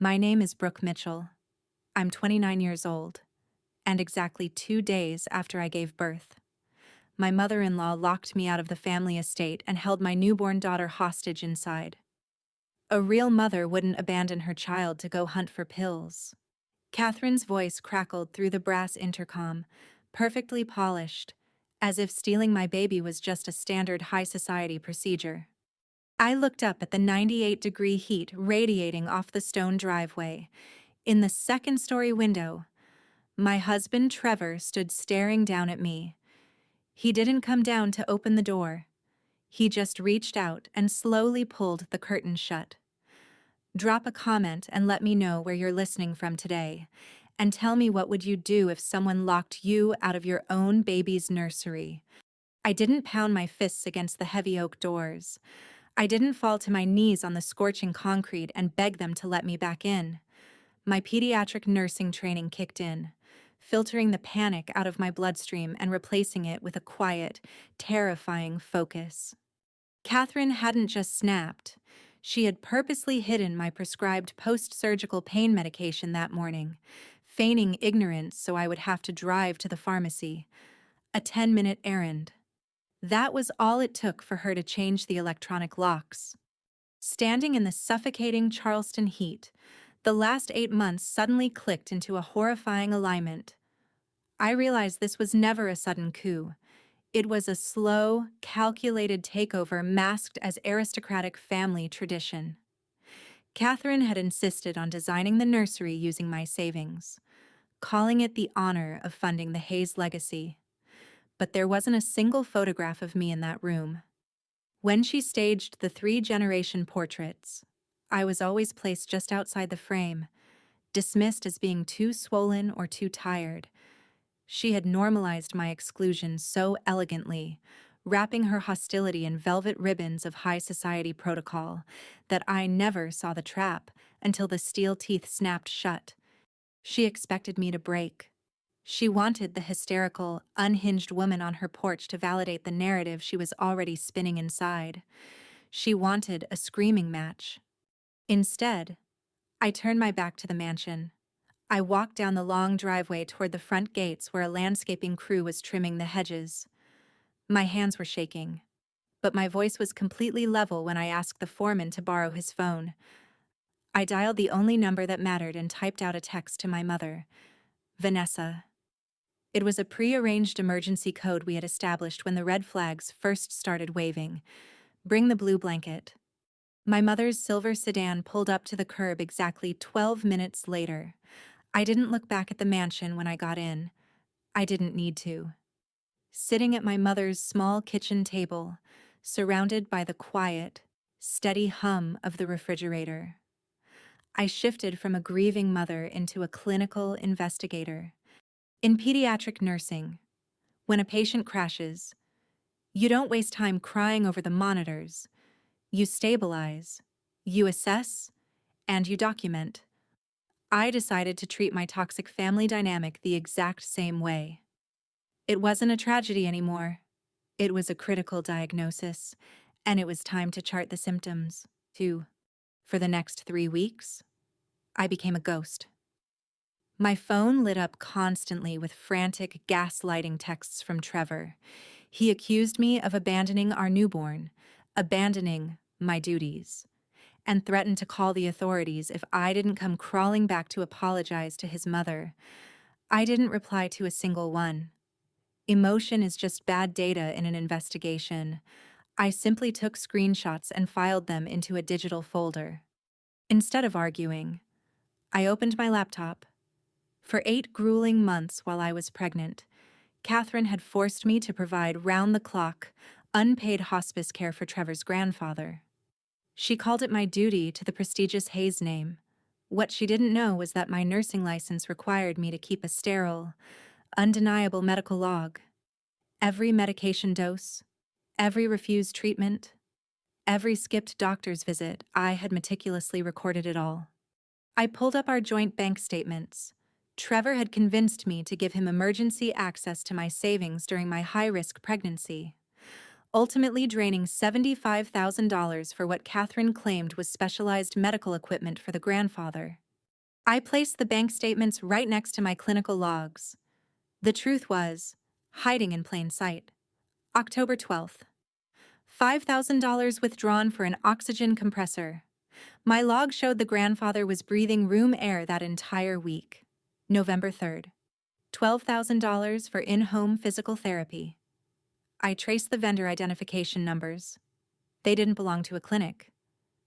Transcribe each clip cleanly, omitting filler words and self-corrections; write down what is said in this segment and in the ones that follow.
My name is Brooke Mitchell. I'm 29 years old, and exactly 2 days after I gave birth, my mother-in-law locked me out of the family estate and held my newborn daughter hostage inside. A real mother wouldn't abandon her child to go hunt for pills. Catherine's voice crackled through the brass intercom, perfectly polished, as if stealing my baby was just a standard high society procedure. I looked up at the 98-degree heat radiating off the stone driveway. In the second-story window, my husband Trevor stood staring down at me. He didn't come down to open the door. He just reached out and slowly pulled the curtain shut. Drop a comment and let me know where you're listening from today. And tell me, what would you do if someone locked you out of your own baby's nursery? I didn't pound my fists against the heavy oak doors. I didn't fall to my knees on the scorching concrete and beg them to let me back in. My pediatric nursing training kicked in, filtering the panic out of my bloodstream and replacing it with a quiet, terrifying focus. Catherine hadn't just snapped. She had purposely hidden my prescribed post-surgical pain medication that morning, feigning ignorance so I would have to drive to the pharmacy. A 10-minute errand. That was all it took for her to change the electronic locks. Standing in the suffocating Charleston heat, the last 8 months suddenly clicked into a horrifying alignment. I realized this was never a sudden coup. It was a slow, calculated takeover masked as aristocratic family tradition. Catherine had insisted on designing the nursery using my savings, calling it the honor of funding the Hayes legacy. But there wasn't a single photograph of me in that room. When she staged the 3-generation portraits, I was always placed just outside the frame, dismissed as being too swollen or too tired. She had normalized my exclusion so elegantly, wrapping her hostility in velvet ribbons of high society protocol, that I never saw the trap until the steel teeth snapped shut. She expected me to break. She wanted the hysterical, unhinged woman on her porch to validate the narrative she was already spinning inside. She wanted a screaming match. Instead, I turned my back to the mansion. I walked down the long driveway toward the front gates where a landscaping crew was trimming the hedges. My hands were shaking, but my voice was completely level when I asked the foreman to borrow his phone. I dialed the only number that mattered and typed out a text to my mother, Vanessa. It was a pre-arranged emergency code we had established when the red flags first started waving. Bring the blue blanket. My mother's silver sedan pulled up to the curb exactly 12 minutes later. I didn't look back at the mansion when I got in. I didn't need to. Sitting at my mother's small kitchen table, surrounded by the quiet, steady hum of the refrigerator, I shifted from a grieving mother into a clinical investigator. In pediatric nursing, when a patient crashes, you don't waste time crying over the monitors. You stabilize, you assess, and you document. I decided to treat my toxic family dynamic the exact same way. It wasn't a tragedy anymore. It was a critical diagnosis, and it was time to chart the symptoms, too. For the next 3 weeks, I became a ghost. My phone lit up constantly with frantic, gaslighting texts from Trevor. He accused me of abandoning our newborn, abandoning my duties, and threatened to call the authorities if I didn't come crawling back to apologize to his mother. I didn't reply to a single one. Emotion is just bad data in an investigation. I simply took screenshots and filed them into a digital folder. Instead of arguing, I opened my laptop. For 8 grueling months while I was pregnant, Catherine had forced me to provide round-the-clock, unpaid hospice care for Trevor's grandfather. She called it my duty to the prestigious Hayes name. What she didn't know was that my nursing license required me to keep a sterile, undeniable medical log. Every medication dose, every refused treatment, every skipped doctor's visit, I had meticulously recorded it all. I pulled up our joint bank statements. Trevor had convinced me to give him emergency access to my savings during my high-risk pregnancy, ultimately draining $75,000 for what Catherine claimed was specialized medical equipment for the grandfather. I placed the bank statements right next to my clinical logs. The truth was, hiding in plain sight. October 12th. $5,000 withdrawn for an oxygen compressor. My log showed the grandfather was breathing room air that entire week. November 3rd. $12,000 for in-home physical therapy. I traced the vendor identification numbers. They didn't belong to a clinic.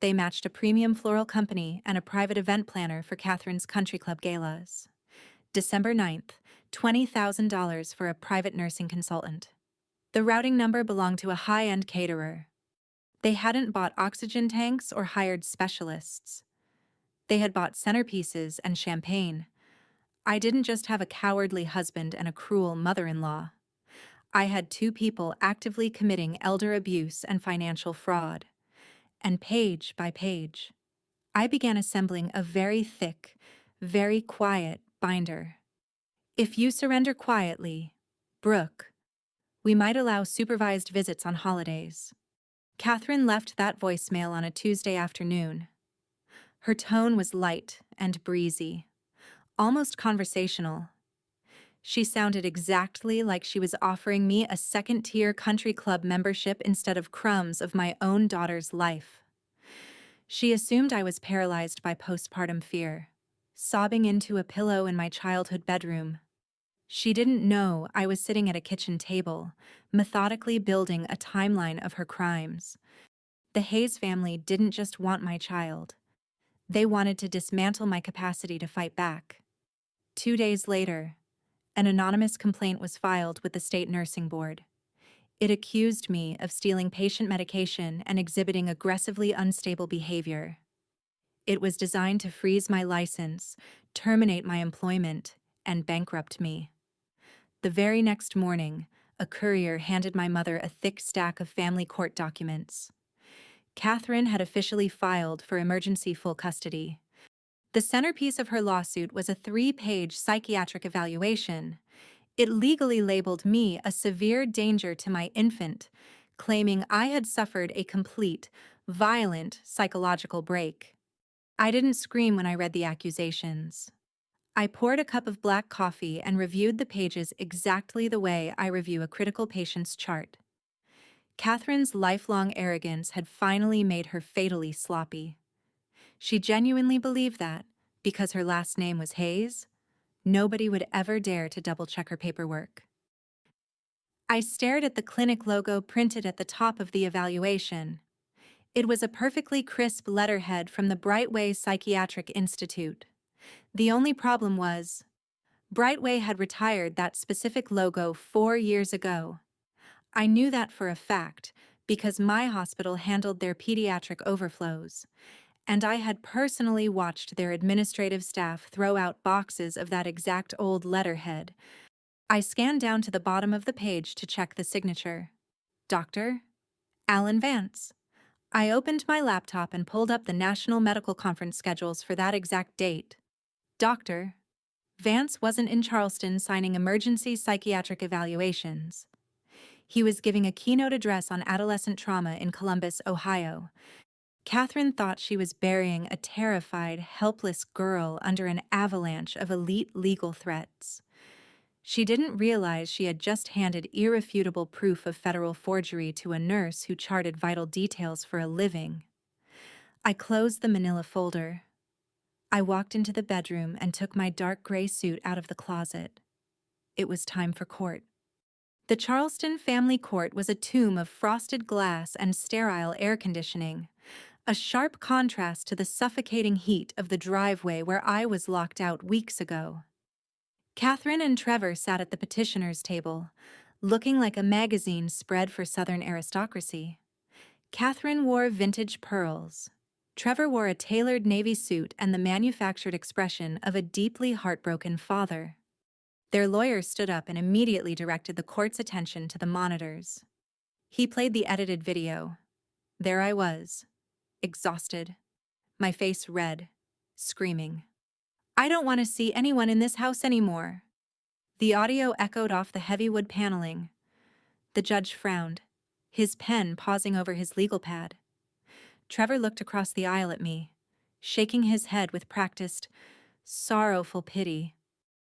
They matched a premium floral company and a private event planner for Catherine's country club galas. December 9th, $20,000 for a private nursing consultant. The routing number belonged to a high-end caterer. They hadn't bought oxygen tanks or hired specialists. They had bought centerpieces and champagne. I didn't just have a cowardly husband and a cruel mother-in-law. I had two people actively committing elder abuse and financial fraud. And page by page, I began assembling a very thick, very quiet binder. If you surrender quietly, Brooke, we might allow supervised visits on holidays. Catherine left that voicemail on a Tuesday afternoon. Her tone was light and breezy, almost conversational. She sounded exactly like she was offering me a second-tier country club membership instead of crumbs of my own daughter's life. She assumed I was paralyzed by postpartum fear, sobbing into a pillow in my childhood bedroom. She didn't know I was sitting at a kitchen table, methodically building a timeline of her crimes. The Hayes family didn't just want my child. They wanted to dismantle my capacity to fight back. 2 days later, an anonymous complaint was filed with the state nursing board. It accused me of stealing patient medication and exhibiting aggressively unstable behavior. It was designed to freeze my license, terminate my employment, and bankrupt me. The very next morning, a courier handed my mother a thick stack of family court documents. Catherine had officially filed for emergency full custody. The centerpiece of her lawsuit was a 3-page psychiatric evaluation. It legally labeled me a severe danger to my infant, claiming I had suffered a complete, violent psychological break. I didn't scream when I read the accusations. I poured a cup of black coffee and reviewed the pages exactly the way I review a critical patient's chart. Catherine's lifelong arrogance had finally made her fatally sloppy. She genuinely believed that, because her last name was Hayes, nobody would ever dare to double-check her paperwork. I stared at the clinic logo printed at the top of the evaluation. It was a perfectly crisp letterhead from the Brightway Psychiatric Institute. The only problem was, Brightway had retired that specific logo 4 years ago. I knew that for a fact because my hospital handled their pediatric overflows, and I had personally watched their administrative staff throw out boxes of that exact old letterhead. I scanned down to the bottom of the page to check the signature. Dr. Alan Vance. I opened my laptop and pulled up the National Medical Conference schedules for that exact date. Dr. Vance wasn't in Charleston signing emergency psychiatric evaluations. He was giving a keynote address on adolescent trauma in Columbus, Ohio. Catherine thought she was burying a terrified, helpless girl under an avalanche of elite legal threats. She didn't realize she had just handed irrefutable proof of federal forgery to a nurse who charted vital details for a living. I closed the manila folder. I walked into the bedroom and took my dark gray suit out of the closet. It was time for court. The Charleston family court was a tomb of frosted glass and sterile air conditioning, a sharp contrast to the suffocating heat of the driveway where I was locked out weeks ago. Catherine and Trevor sat at the petitioner's table, looking like a magazine spread for Southern aristocracy. Catherine wore vintage pearls. Trevor wore a tailored navy suit and the manufactured expression of a deeply heartbroken father. Their lawyer stood up and immediately directed the court's attention to the monitors. He played the edited video. There I was, exhausted, my face red, screaming, "I don't want to see anyone in this house anymore." The audio echoed off the heavy wood paneling. The judge frowned, his pen pausing over his legal pad. Trevor looked across the aisle at me, shaking his head with practiced, sorrowful pity.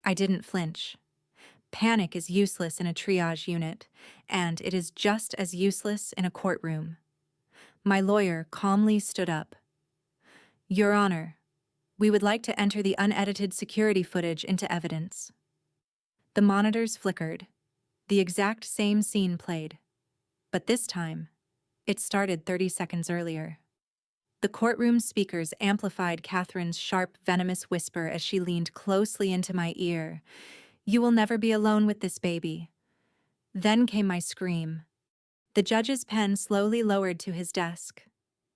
I didn't flinch. Panic is useless in a triage unit, and it is just as useless in a courtroom. My lawyer calmly stood up. Your Honor, we would like to enter the unedited security footage into evidence. The monitors flickered. The exact same scene played. But this time, it started 30 seconds earlier. The courtroom speakers amplified Catherine's sharp, venomous whisper as she leaned closely into my ear. You will never be alone with this baby. Then came my scream. The judge's pen slowly lowered to his desk.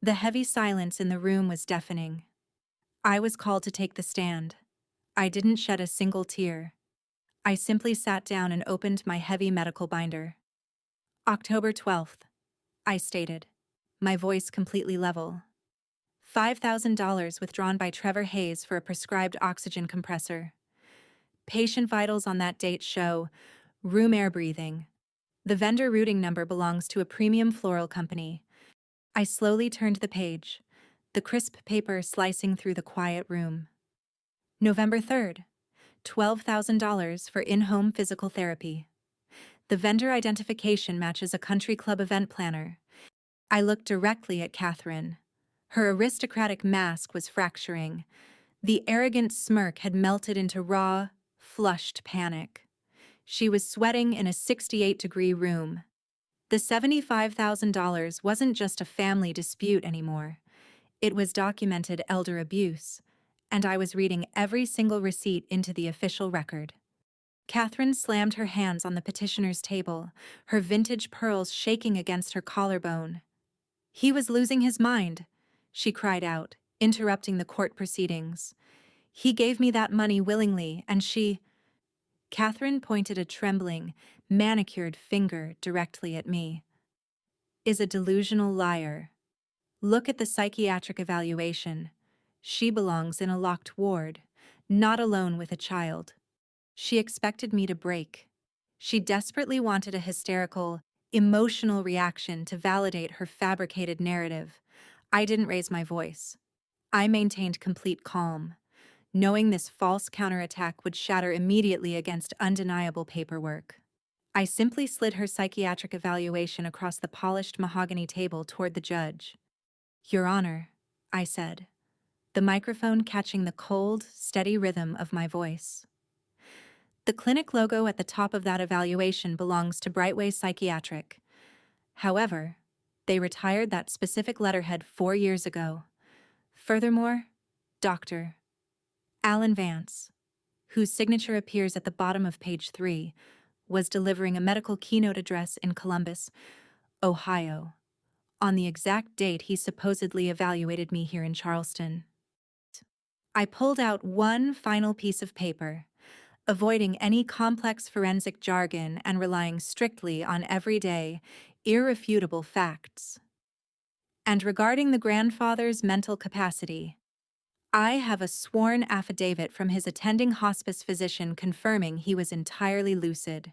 The heavy silence in the room was deafening. I was called to take the stand. I didn't shed a single tear. I simply sat down and opened my heavy medical binder. October 12th, I stated, my voice completely level. $5,000 withdrawn by Trevor Hayes for a prescribed oxygen compressor. Patient vitals on that date show room air breathing. The vendor routing number belongs to a premium floral company. I slowly turned the page, the crisp paper slicing through the quiet room. November 3rd, $12,000 for in-home physical therapy. The vendor identification matches a country club event planner. I looked directly at Catherine. Her aristocratic mask was fracturing. The arrogant smirk had melted into raw, flushed panic. She was sweating in a 68-degree room. The $75,000 wasn't just a family dispute anymore. It was documented elder abuse, and I was reading every single receipt into the official record. Catherine slammed her hands on the petitioner's table, her vintage pearls shaking against her collarbone. He was losing his mind, she cried out, interrupting the court proceedings. He gave me that money willingly, and she... Catherine pointed a trembling, manicured finger directly at me. Is a delusional liar. Look at the psychiatric evaluation. She belongs in a locked ward, not alone with a child. She expected me to break. She desperately wanted a hysterical, emotional reaction to validate her fabricated narrative. I didn't raise my voice. I maintained complete calm, knowing this false counterattack would shatter immediately against undeniable paperwork. I simply slid her psychiatric evaluation across the polished mahogany table toward the judge. Your Honor, I said, the microphone catching the cold, steady rhythm of my voice. The clinic logo at the top of that evaluation belongs to Brightway Psychiatric. However, they retired that specific letterhead 4 years ago. Furthermore, Dr. Alan Vance, whose signature appears at the bottom of page 3, was delivering a medical keynote address in Columbus, Ohio, on the exact date he supposedly evaluated me here in Charleston. I pulled out one final piece of paper, avoiding any complex forensic jargon and relying strictly on everyday, irrefutable facts. And regarding the grandfather's mental capacity, I have a sworn affidavit from his attending hospice physician confirming he was entirely lucid.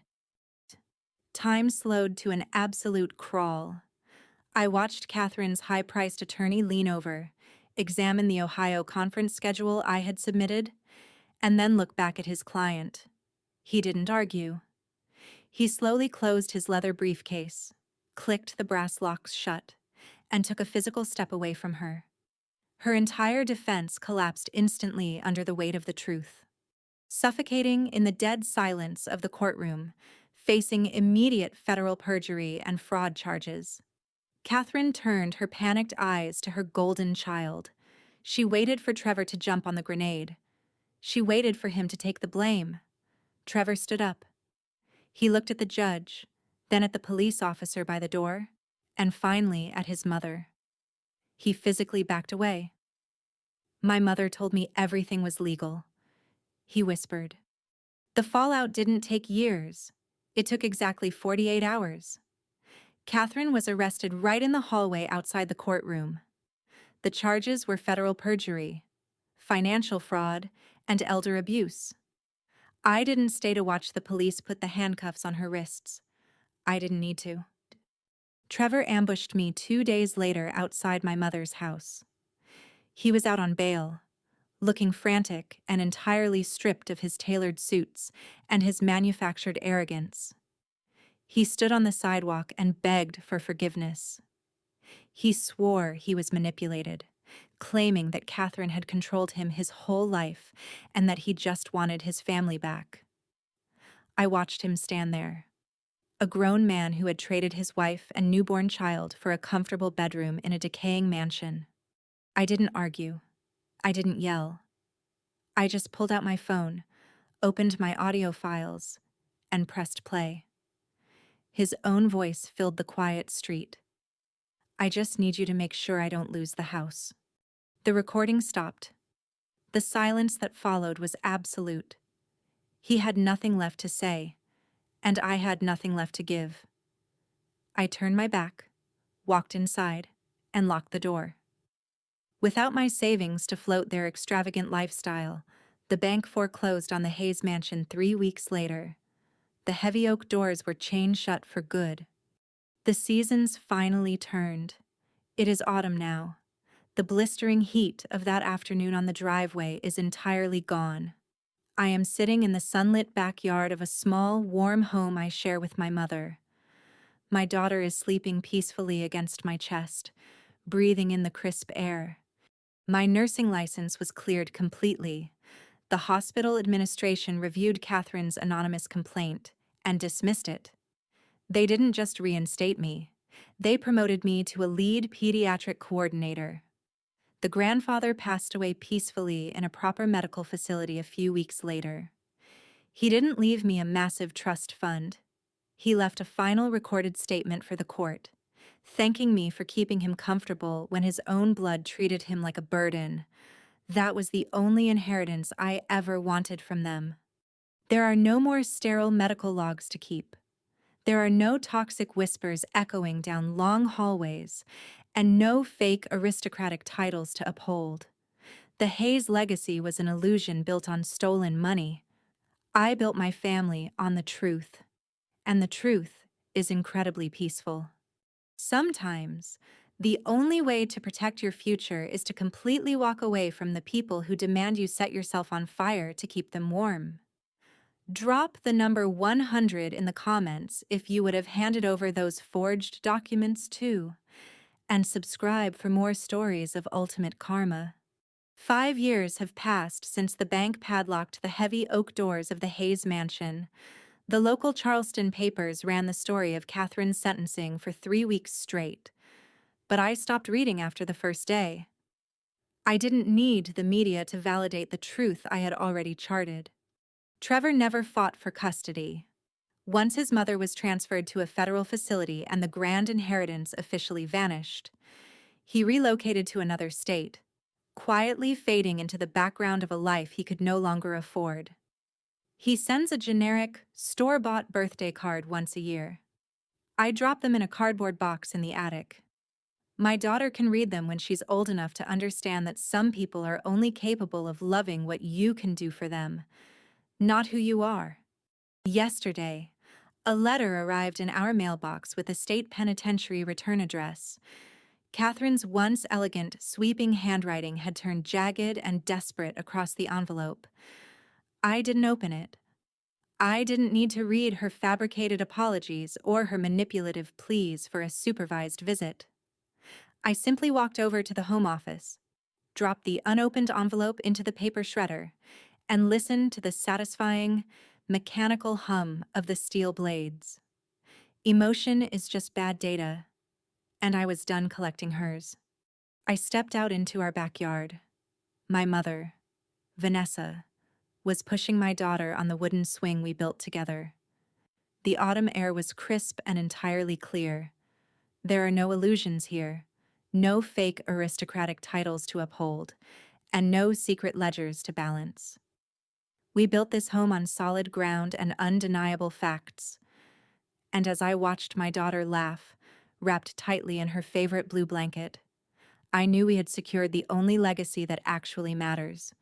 Time slowed to an absolute crawl. I watched Catherine's high-priced attorney lean over, examine the Ohio conference schedule I had submitted, and then look back at his client. He didn't argue. He slowly closed his leather briefcase, clicked the brass locks shut, and took a physical step away from her. Her entire defense collapsed instantly under the weight of the truth. Suffocating in the dead silence of the courtroom, facing immediate federal perjury and fraud charges, Catherine turned her panicked eyes to her golden child. She waited for Trevor to jump on the grenade. She waited for him to take the blame. Trevor stood up. He looked at the judge, then at the police officer by the door, and finally at his mother. He physically backed away. My mother told me everything was legal, he whispered. The fallout didn't take years. It took exactly 48 hours. Catherine was arrested right in the hallway outside the courtroom. The charges were federal perjury, financial fraud, and elder abuse. I didn't stay to watch the police put the handcuffs on her wrists. I didn't need to. Trevor ambushed me 2 days later outside my mother's house. He was out on bail, looking frantic and entirely stripped of his tailored suits and his manufactured arrogance. He stood on the sidewalk and begged for forgiveness. He swore he was manipulated, claiming that Catherine had controlled him his whole life and that he just wanted his family back. I watched him stand there, a grown man who had traded his wife and newborn child for a comfortable bedroom in a decaying mansion. I didn't argue. I didn't yell. I just pulled out my phone, opened my audio files, and pressed play. His own voice filled the quiet street. "I just need you to make sure I don't lose the house." The recording stopped. The silence that followed was absolute. He had nothing left to say, and I had nothing left to give. I turned my back, walked inside, and locked the door. Without my savings to float their extravagant lifestyle, the bank foreclosed on the Hayes mansion 3 weeks later. The heavy oak doors were chained shut for good. The seasons finally turned. It is autumn now. The blistering heat of that afternoon on the driveway is entirely gone. I am sitting in the sunlit backyard of a small, warm home I share with my mother. My daughter is sleeping peacefully against my chest, breathing in the crisp air. My nursing license was cleared completely. The hospital administration reviewed Catherine's anonymous complaint and dismissed it. They didn't just reinstate me. They promoted me to a lead pediatric coordinator. The grandfather passed away peacefully in a proper medical facility a few weeks later. He didn't leave me a massive trust fund. He left a final recorded statement for the court, thanking me for keeping him comfortable when his own blood treated him like a burden. That was the only inheritance I ever wanted from them. There are no more sterile medical logs to keep. There are no toxic whispers echoing down long hallways, and no fake aristocratic titles to uphold. The Hayes legacy was an illusion built on stolen money. I built my family on the truth, and the truth is incredibly peaceful. Sometimes, the only way to protect your future is to completely walk away from the people who demand you set yourself on fire to keep them warm. Drop the number 100 in the comments if you would have handed over those forged documents too, and subscribe for more stories of ultimate karma. 5 years have passed since the bank padlocked the heavy oak doors of the Hayes mansion. The local Charleston papers ran the story of Catherine's sentencing for 3 weeks straight. But I stopped reading after the first day. I didn't need the media to validate the truth I had already charted. Trevor never fought for custody. Once his mother was transferred to a federal facility and the grand inheritance officially vanished, he relocated to another state, quietly fading into the background of a life he could no longer afford. He sends a generic, store-bought birthday card once a year. I drop them in a cardboard box in the attic. My daughter can read them when she's old enough to understand that some people are only capable of loving what you can do for them, not who you are. Yesterday, a letter arrived in our mailbox with a state penitentiary return address. Catherine's once elegant, sweeping handwriting had turned jagged and desperate across the envelope. I didn't open it. I didn't need to read her fabricated apologies or her manipulative pleas for a supervised visit. I simply walked over to the home office, dropped the unopened envelope into the paper shredder, and listened to the satisfying, mechanical hum of the steel blades. Emotion is just bad data, and I was done collecting hers. I stepped out into our backyard. My mother, Vanessa, was pushing my daughter on the wooden swing we built together. The autumn air was crisp and entirely clear. There are no illusions here, no fake aristocratic titles to uphold, and no secret ledgers to balance. We built this home on solid ground and undeniable facts. And as I watched my daughter laugh, wrapped tightly in her favorite blue blanket, I knew we had secured the only legacy that actually matters: